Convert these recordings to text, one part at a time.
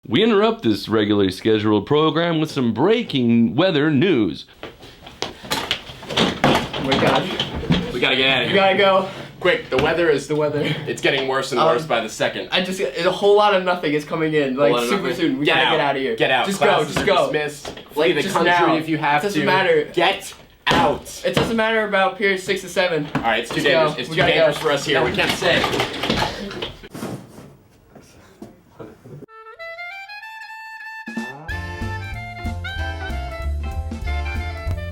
We interrupt this regularly scheduled program with some breaking weather news. Oh my god. We gotta get out of here. We gotta go. Quick, the weather. It's getting worse and worse by the second. A whole lot of nothing is coming in, like super soon. We gotta get out of here. Get out. Just Classes go, just go. Dismissed. Flee the just country now. if you have It to. doesn't matter. Get out. It doesn't matter about periods 6 to 7. Alright, it's too Just dangerous. go. It's We too gotta dangerous go. for us here. No. We can't stay.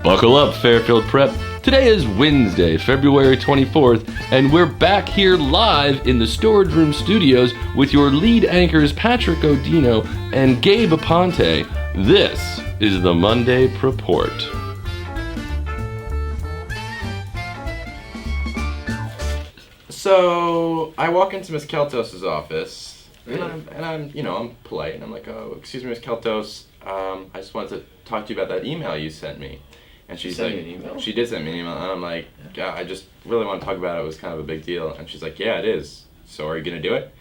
Buckle up, Fairfield Prep. Today is Wednesday, February 24th, and we're back here live in the Storage Room Studios with your lead anchors Patrick Godino and Gabe Aponte. This is the Monday Preport. So I walk into Miss Keltos' office, and I'm polite, and I'm like, "Oh, excuse me, Miss Keltos. I just wanted to talk to you about that email you sent me." And she's like, you an email? "She did send me an email," and I'm like, "Yeah, I just really want to talk about it. It was kind of a big deal." And she's like, "Yeah, it is. So are you gonna do it?"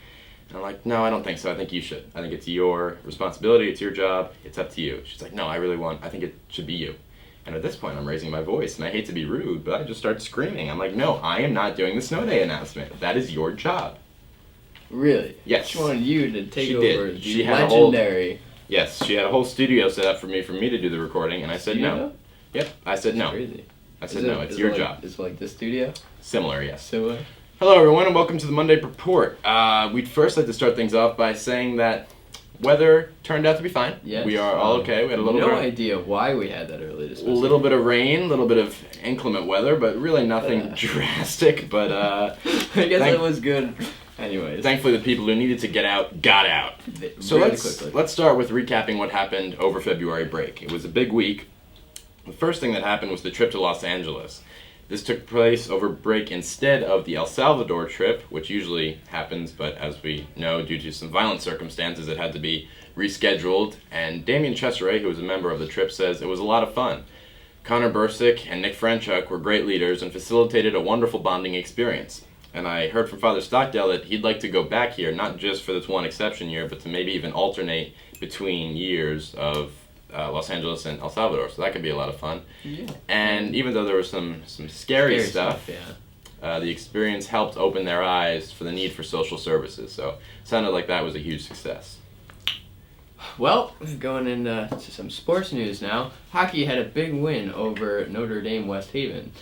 And I'm like, "No, I don't think so. I think you should. I think it's your responsibility. It's your job. It's up to you." She's like, "No, I think it should be you." And at this point, I'm raising my voice, and I hate to be rude, but I just start screaming. I'm like, "No, I am not doing the snow day announcement. That is your job." Really? Yes. She wanted you to take She over did. the She had a whole- legendary. Yes, she had a whole studio set up for me to do the recording, and I said no. Studio? Yep, I said no. Crazy. I said no, it's your job. Is it like this studio? Similar, yes. Similar? Hello, everyone, and welcome to the Monday Preport. We'd first like to start things off by saying that weather turned out to be fine. Yes. We are all okay. We had a little no bit, idea why we had that early dismissal. a little bit of rain, a little bit of inclement weather, but really nothing drastic. But I guess it was good. Anyways. thankfully, the people who needed to get out got out. So Really let's quickly. let's start with recapping what happened over February break. It was a big week. The first thing that happened was the trip to Los Angeles. This took place over break instead of the El Salvador trip, which usually happens, but as we know, due to some violent circumstances, it had to be rescheduled. And Damien Chesseray, who was a member of the trip, says it was a lot of fun. Connor Bursick and Nick Franchuk were great leaders and facilitated a wonderful bonding experience. And I heard from Father Stockdale that he'd like to go back here, not just for this one exception year, but to maybe even alternate between years of Los Angeles and El Salvador. So that could be a lot of fun. Yeah. And even though there was some scary stuff, Yeah. the experience helped open their eyes for the need for social services. So it sounded like that was a huge success. Well, going into some sports news now. Hockey had a big win over Notre Dame West Haven.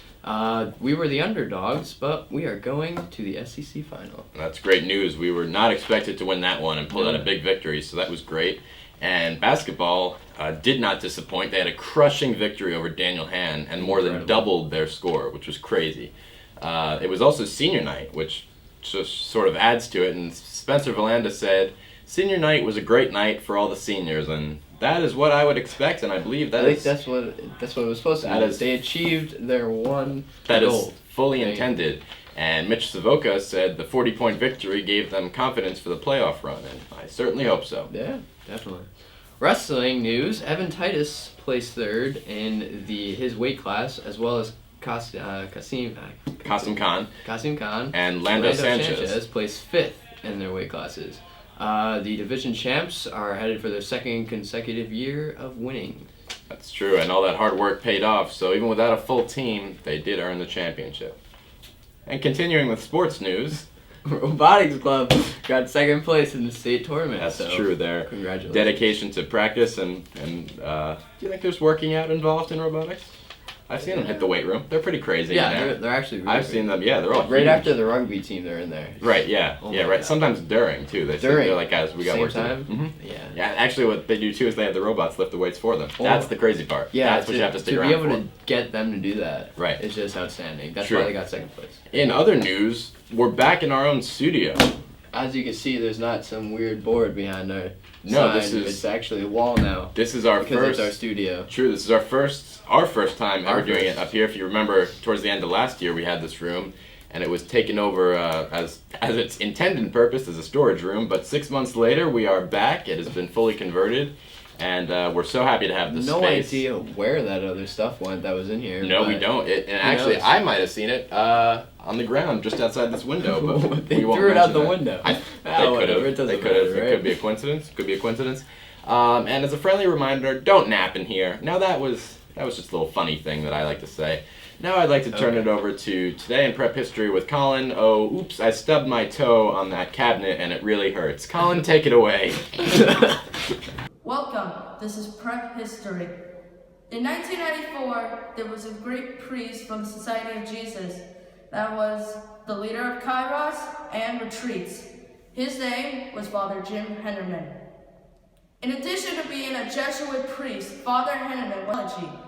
We were the underdogs, but we are going to the SEC final. That's great news. We were not expected to win that one and pull out a big victory, so that was great. And basketball did not disappoint. They had a crushing victory over Daniel Han and more than doubled their score, which was crazy. It was also senior night, which just sort of adds to it. And Spencer Valanda said, "Senior night was a great night for all the seniors," and that is what I would expect, and I believe I think that's what it was supposed to be. That is- They achieved their one that is goal. fully intended. And Mitch Savoca said the 40-point victory gave them confidence for the playoff run, and I certainly hope so. Yeah, definitely. Wrestling news: Evan Titus placed third in his weight class, as well as Qasim Khan And Lando Sanchez. placed fifth in their weight classes. The division champs are headed for their second consecutive year of winning. That's true, and all that hard work paid off, so even without a full team, they did earn the championship. And continuing with sports news, Robotics Club got second place in the state tournament. that's so true, their congratulations. dedication to practice and do you think there's working out involved in robotics? I've seen them hit the weight room. They're pretty crazy in Yeah, there. they're actually really I've seen them, yeah, they're all right huge. after the rugby team. They're in there. Right, yeah, Oh yeah, my right. God. Sometimes during, too. They're like, guys, we got Same work to do. time? Mhm. Yeah. Yeah, actually what they do, too, is they have the robots lift the weights for them. Oh. That's the crazy part. Yeah, That's what you have to stick to around be able for. to get them to do that. Right. It's just outstanding. That's True. why they got second place. In other news, we're back in our own studio. As you can see, there's not some weird board behind our No, sign. this is- It's actually a wall now. This is our Because first... it's our studio. True, this is our first time ever doing it up here. If you remember, towards the end of last year, we had this room, and it was taken over as its intended purpose as a storage room. But 6 months later, we are back. It has been fully converted, And we're so happy to have this No space. idea where that other stuff went that was in here. No, but we don't. And actually, knows? I might have seen it on the ground just outside this window. But They we won't threw it out mention the that. window. They could whatever, have. it doesn't They could have. matter, It right? could be a coincidence. Could be a coincidence. And as a friendly reminder, don't nap in here. Now that was just a little funny thing that I like to say. Now I'd like to turn it over to Today in Prep History with Colin. Oh, oops, I stubbed my toe on that cabinet and it really hurts. Colin, take it away. Welcome, this is Prep History. In 1994, there was a great priest from the Society of Jesus that was the leader of Kairos and retreats. His name was Father Jim Henneman. In addition to being a Jesuit priest, Father Henneman was a theology.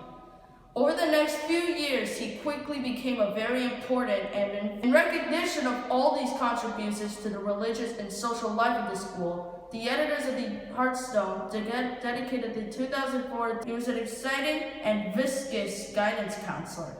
Over the next few years, he quickly became a very important, and in recognition of all these contributions to the religious and social life of the school, the editors of the Hearthstone dedicated the 2004. He was an exciting and viscous guidance counselor.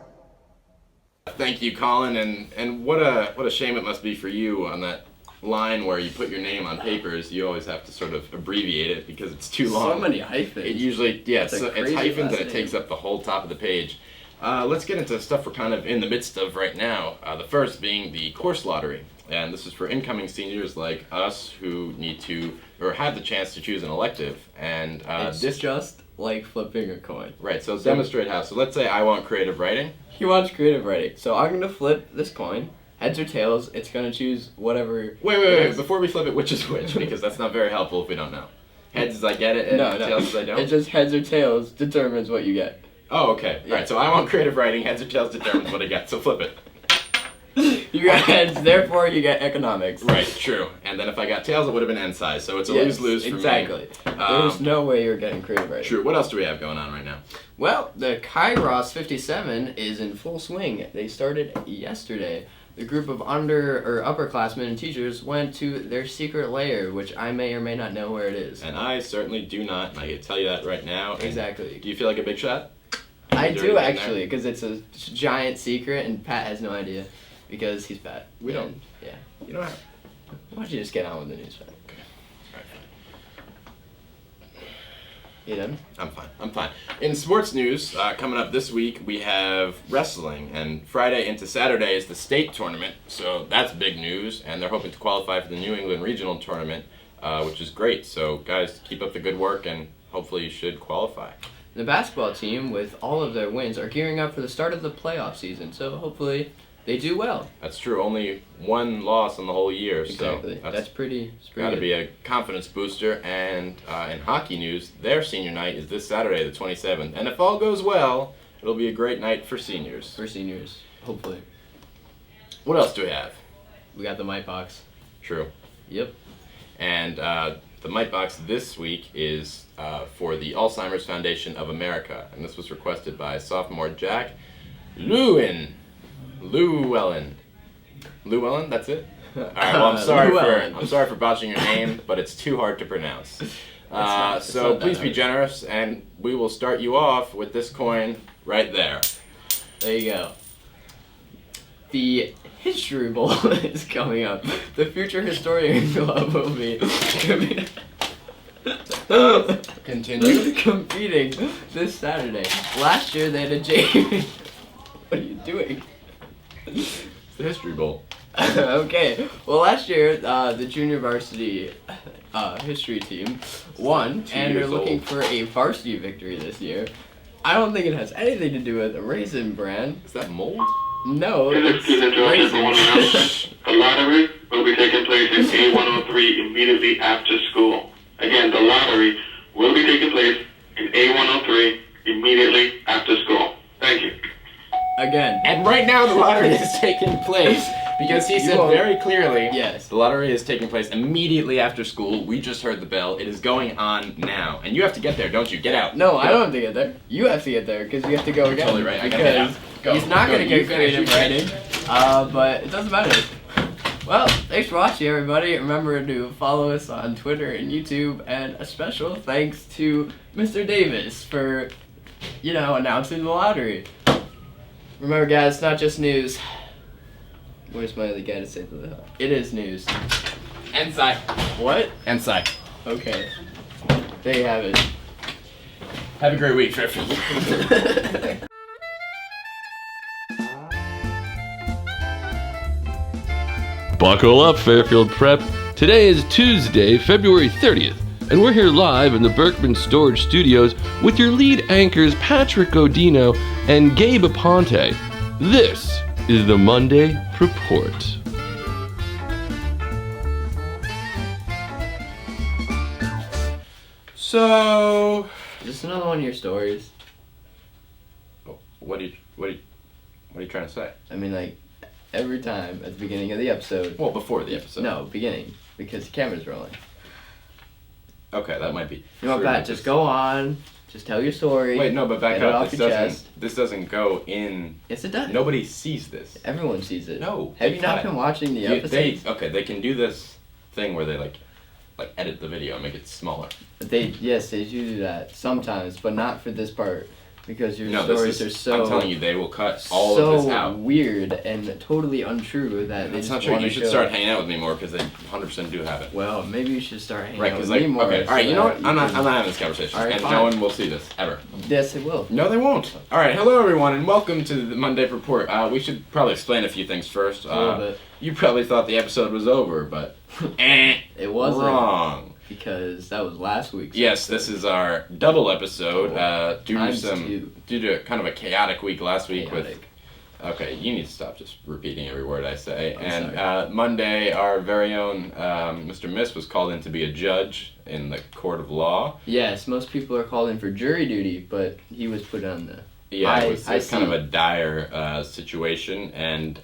Thank you, Colin, and what a shame it must be for you on that line where you put your name on papers. You always have to sort of abbreviate it because it's too long. So many hyphens. It usually, yeah, That's a it's crazy hyphens and last it name. takes up the whole top of the page. Let's get into stuff we're kind of in the midst of right now. The first being the course lottery. And this is for incoming seniors like us who need to, or have the chance to choose an elective. And It's this, just like flipping a coin. right, so demonstrate how. So let's say I want creative writing. He wants creative writing. So I'm going to flip this coin. Heads or tails, it's going to choose whatever. Wait, before we flip it, which is which? Because that's not very helpful if we don't know. Heads as I get it, and No. tails as I don't? It's just heads or tails determines what you get. Oh, okay. Yeah. Right, so I want creative writing, heads or tails determines what I get, so flip it. You got heads, therefore you get economics. Right, true. And then if I got tails, it would have been end size, so it's a Yes, lose-lose for exactly. me. There's no way you're getting creative writing. True. What else do we have going on right now? Well, the Kairos 57 is in full swing. They started yesterday. The group of upperclassmen and teachers went to their secret lair, which I may or may not know where it is. And I certainly do not, and I can tell you that right now. And Exactly. do you feel like a big shot? I Is there do anything actually, because it's a giant secret, and Pat has no idea because he's Pat. We don't. And, yeah. You don't have. Why don't you just get on with the news, Pat? Alright, You done? I'm fine. In sports news, coming up this week, we have wrestling, and Friday into Saturday is the state tournament, so that's big news, and they're hoping to qualify for the New England Regional Tournament, which is great. So, guys, keep up the good work, and hopefully you should qualify. The basketball team, with all of their wins, are gearing up for the start of the playoff season, so hopefully they do well. That's true. Only one loss in the whole year, Exactly. so That's pretty got to good. be a confidence booster. And in hockey news, their senior night is this Saturday, the 27th. And if all goes well, it'll be a great night for seniors. For seniors, hopefully. What else do we have? We got the Mite Box. True. Yep. And the Mite Box this week is for the Alzheimer's Foundation of America. And this was requested by sophomore Jack Llewellyn. Llewellyn, that's it? Alright, well I'm sorry for botching your name, but it's too hard to pronounce. It's So not that please be hard. generous, and we will start you off with this coin right there. There you go. The History Bowl is coming up. The Future Historian Club will be Continue. competing this Saturday. Last year they had a JV. What are you doing? It's the History Bowl. Okay. Well, last year the junior varsity history team won, 2 and they're years looking old. for a varsity victory this year. I don't think it has anything to do with the Raisin Bran. Is that mold? No, Hello, it's student Joseph. I want to announce the lottery will be taking place in A103 immediately after school. Again, the lottery will be taking place in A103 immediately after school. Thank you. Again. And right now the lottery is taking place because he said won't- very clearly, Yes. the lottery is taking place immediately after school. We just heard the bell. It is going on now. And you have to get there, don't you? Get out. No, I Go. don't have to get there. You have to get there because you have to go again. Totally right. I gotta get out. Because Go. he's not Go. going to You get finish, creative you writing. finish. But it doesn't matter. Well, thanks for watching, everybody. Remember to follow us on Twitter and YouTube. And a special thanks to Mr. Davis for, announcing the lottery. Remember, guys, it's not just news. Where's my other guy to say the It is news. Inside. What? Inside. Okay. There you have it. Have a great week, Fairfield. Buckle up, Fairfield Prep. Today is Tuesday, February 30th, and we're here live in the Berkman Storage Studios with your lead anchors Patrick Godino and Gabe Aponte. This is the Monday Preport. So, Just another one of your stories. what are you trying to say? I mean, like, every time at the beginning of the episode. Well, before the episode. No, beginning, because the camera's rolling. Okay, that might be. You know what, true, Pat? but Just go on. Just tell your story. Wait, no, but back Get it up. off your chest. This doesn't go in. Yes, it does. Nobody sees this. Everyone sees it. No. Have they you not cut it. been watching the episodes? They can do this thing where they like edit the video and make it smaller. Yes, they do that sometimes, but not for this part. Because your No, stories this are is. so I'm telling you, they will cut all so of this out. weird and totally untrue that they That's just not true. want You to should show. start hanging out with me more because they 100% do have it. Well, maybe you should start hanging Right, out because with me more. okay, all so right. You know that what? I'm not can- having this conversation, All right, and fine. no one will see this ever. Yes, it will. No, they won't. All right, hello everyone, and welcome to the Monday Report. We should probably explain a few things first. A little bit. You probably thought the episode was over, but It wasn't. wrong. Because that was last week's. Yes, this is our double episode due Times to two. kind of a chaotic week last week Chaotic. with. Okay, you need to stop just repeating every word I say. I'm And Monday, our very own Mr. Miss was called in to be a judge in the court of law. Yes, most people are called in for jury duty, but he was put on the. Yeah, it was I kind of see. a dire situation, and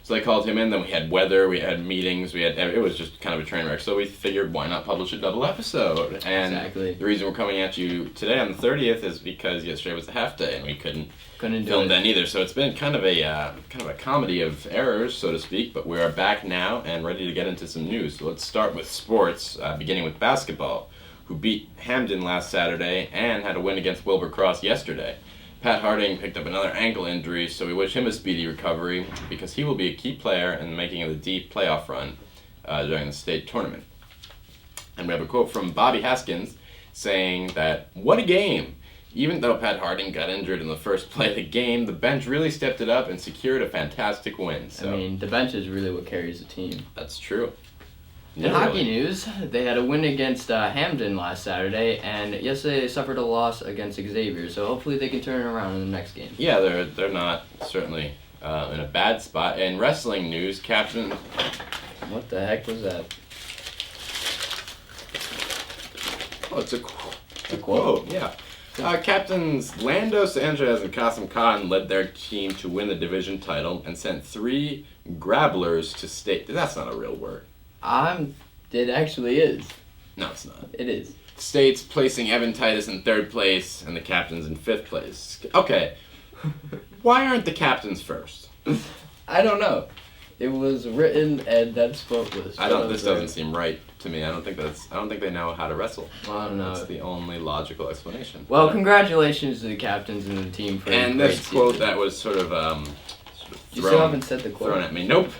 so they called him in. Then we had weather, we had meetings, it was just kind of a train wreck. So we figured, why not publish a double episode? And Exactly. the reason we're coming at you today on the 30th is because yesterday was a half day, and we couldn't Couldn't do film it. then either. So it's been kind of a comedy of errors, so to speak. But we are back now and ready to get into some news. So let's start with sports, beginning with basketball, who beat Hamden last Saturday and had a win against Wilbur Cross yesterday. Pat Harding picked up another ankle injury, so we wish him a speedy recovery because he will be a key player in the making of the deep playoff run during the state tournament. And we have a quote from Bobby Haskins saying that, "What a game! Even though Pat Harding got injured in the first play of the game, the bench really stepped it up and secured a fantastic win." So I mean, the bench is really what carries the team. that's true. In hockey news, they had a win against Hamden last Saturday, and yesterday they suffered a loss against Xavier. So hopefully they can turn it around in the next game. Yeah, they're not certainly in a bad spot. In wrestling news, Captain. What the heck was that? Oh, it's a quote. Yeah. Captains Lando Sanchez and Kasim Khan led their team to win the division title and sent 3 grabblers to state. That's not a real word. It actually is. No, it's not. It is. States placing Evan Titus in 3rd place and the captains in 5th place. Okay. Why aren't the captains first? I don't know. It was written, and that's what was. This doesn't seem right to me. I don't think they know how to wrestle. Well, I don't know. That's the only logical explanation. Well, congratulations to the captains and the team for a And great this quote season. that was sort of You still haven't said the quote. thrown at me. Nope.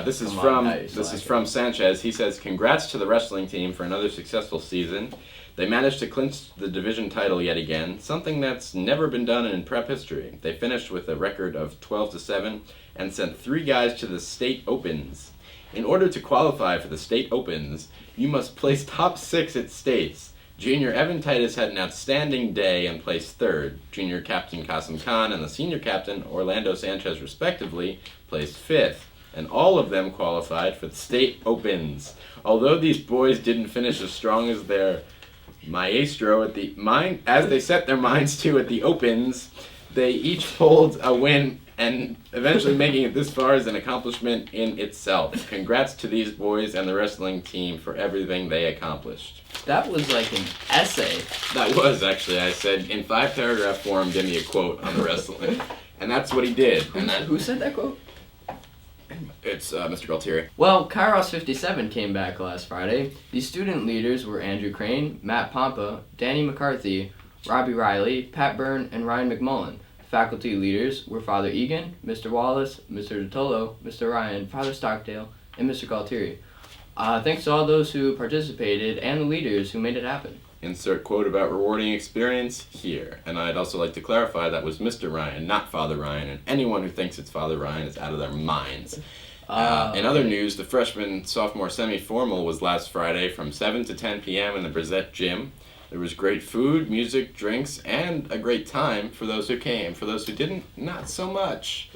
This is Come on, from now you're slacking. from Sanchez. He says, "Congrats to the wrestling team for another successful season. They managed to clinch the division title yet again, something that's never been done in prep history. They finished with a record of 12-7 and sent 3 guys to the state opens. In order to qualify for the state opens, you must place top 6 at states. Junior Evan Titus had an outstanding day and placed 3rd. Junior captain Kasim Khan and the senior captain Orlando Sanchez respectively placed 5th. And all of them qualified for the state opens. Although these boys didn't finish as strong as their maestro as they set their minds to at the opens, they each pulled a win, and eventually making it this far is an accomplishment in itself. Congrats to these boys and the wrestling team for everything they accomplished." That was like an essay. That was actually, I said, in 5-paragraph form, give me a quote on the wrestling. And that's what he did. And Who said that quote? it's Mr. Galtieri. Well, Kairos 57 came back last Friday. The student leaders were Andrew Crane, Matt Pompa, Danny McCarthy, Robbie Riley, Pat Byrne, and Ryan McMullen. Faculty leaders were Father Egan, Mr. Wallace, Mr. Dottolo, Mr. Ryan, Father Stockdale, and Mr. Galtieri. Thanks to all those who participated and the leaders who made it happen. insert quote about rewarding experience here. And I'd also like to clarify that was Mr. Ryan, not Father Ryan, and anyone who thinks it's Father Ryan is out of their minds. In other news, the freshman-sophomore semi-formal was last Friday from 7 to 10 p.m. in the Brissette Gym. There was great food, music, drinks, and a great time for those who came. For those who didn't, not so much.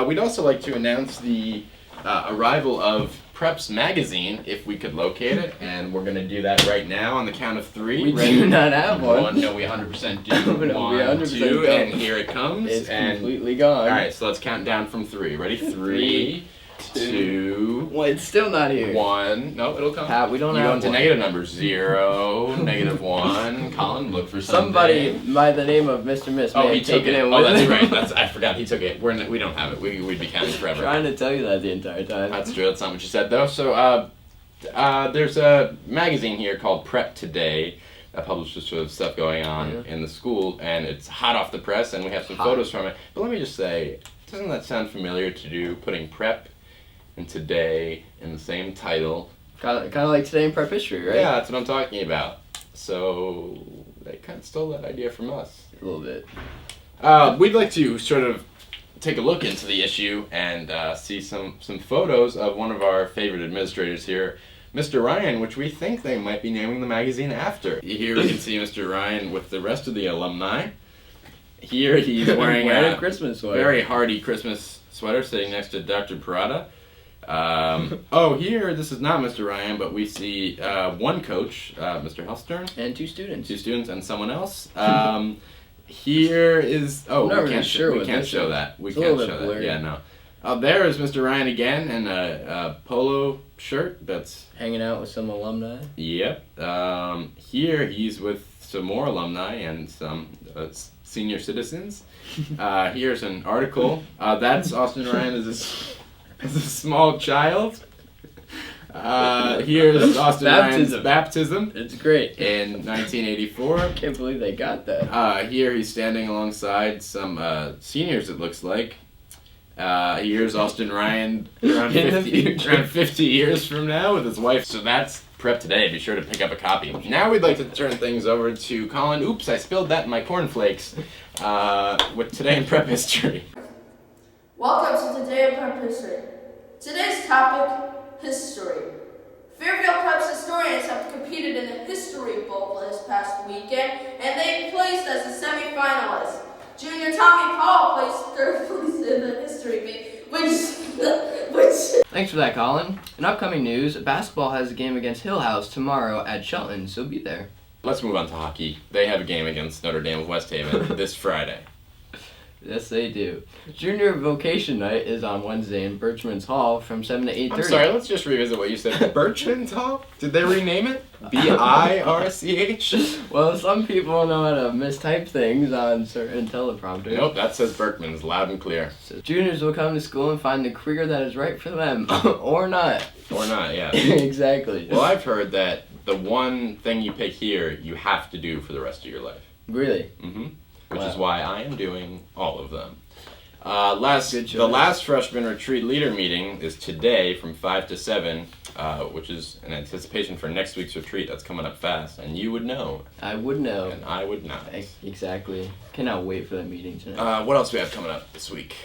We'd also like to announce the arrival of Prep's magazine, if we could locate it, and we're going to do that right now on the count of 3. We do not have one. No, we 100% do. No, we 100% 2, don't. and here it comes. It's and completely gone. Alright, so let's count down from 3. Ready? 3, 2, Well, it's still not here. 1. No, it'll come. Pat, we don't you have go into one. negative numbers. 0, -1. Colin, look for Somebody something. by the name of Mr. Miss Oh, may he have took taken it. it Oh, with that's him. right. I forgot he took it. We don't have it. We'd be counting forever. Trying to tell you that the entire time. That's true. That's not what you said, though. So, there's a magazine here called Prep Today that publishes sort of stuff going on in the school, and it's hot off the press, and we have some photos from it. But let me just say, doesn't that sound familiar to you, putting Prep and Today in the same title? Kind of like today in prep history, right? Yeah, that's what I'm talking about. So, they kind of stole that idea from us. A little bit. We'd like to sort of take a look into the issue and see some photos of one of our favorite administrators here, Mr. Ryan, which we think they might be naming the magazine after. Here we can see Mr. Ryan with the rest of the alumni. Here he's wearing a Christmas sweater. Very hardy Christmas sweater sitting next to Dr. Parada. Here, this is not Mr. Ryan, but we see one coach, Mr. Hellstern. And 2 students. 2 students and someone else. Here is... Oh, I'm not we really can't, sure we what can't this show is. that. We It's a can't little bit show that. blurry. Yeah, no. There is Mr. Ryan again in a polo shirt that's... Hanging out with some alumni. Yep. Here he's with some more alumni and some senior citizens. Here's an article. That's Austin Ryan as a small child. Here's Austin Ryan's baptism It's great. in 1984. I can't believe they got that. Here he's standing alongside some seniors, it looks like. Here's Austin Ryan around In the 50, future. around 50 years from now with his wife. So that's Prep Today. Be sure to pick up a copy. Now we'd like to turn things over to Colin. Oops, I spilled that in my cornflakes. With Today in Prep History. Welcome to Today in Prep History. Today's topic, history. Fairfield Prep's historians have competed in the History Bowl this past weekend, and they placed as a semi-finalist. Junior Tommy Paul placed 3rd place in the History Meet, which Thanks for that, Colin. In upcoming news, basketball has a game against Hill House tomorrow at Shelton, so be there. Let's move on to hockey. They have a game against Notre Dame of West Haven this Friday. Yes, they do. Junior Vocation Night is on Wednesday in Birchman's Hall from 7 to 8:30. I'm sorry, let's just revisit what you said. Birchman's Hall? Did they rename it? BIRCH? Well, some people know how to mistype things on certain teleprompters. Nope, that says Berkman's loud and clear. So juniors will come to school and find the career that is right for them, or not. Or not, yeah. Exactly. Well, I've heard that the one thing you pick here, you have to do for the rest of your life. Really? Mm-hmm. Which is Wow. why I am doing all of them. Good choice. The last freshman retreat leader meeting is today from 5 to 7, which is an anticipation for next week's retreat that's coming up fast. And you would know, I would know. and I would not. Exactly. Cannot wait for that meeting tonight. What else do we have coming up this week?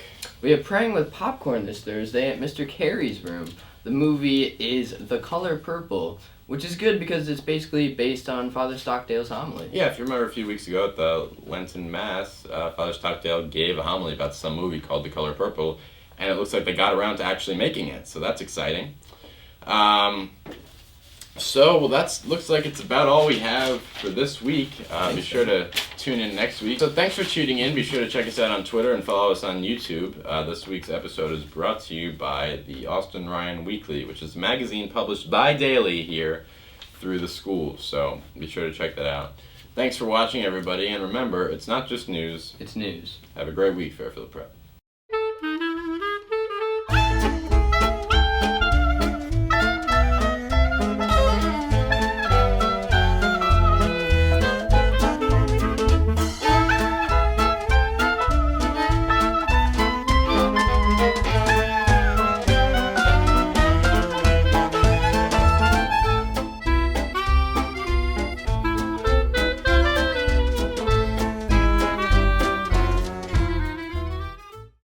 We have Praying with Popcorn this Thursday at Mr. Carey's room. The movie is The Color Purple, which is good because it's basically based on Father Stockdale's homily. Yeah, if you remember a few weeks ago at the Lenten Mass, Father Stockdale gave a homily about some movie called The Color Purple, and it looks like they got around to actually making it, so that's exciting. That looks like it's about all we have for this week. Be sure to tune in next week. So thanks for tuning in. Be sure to check us out on Twitter and follow us on YouTube. This week's episode is brought to you by the Austin Ryan Weekly, which is a magazine published bi-daily here through the school. So be sure to check that out. Thanks for watching, everybody, and remember, it's not just news. It's news. Have a great week, Fairfield Prep.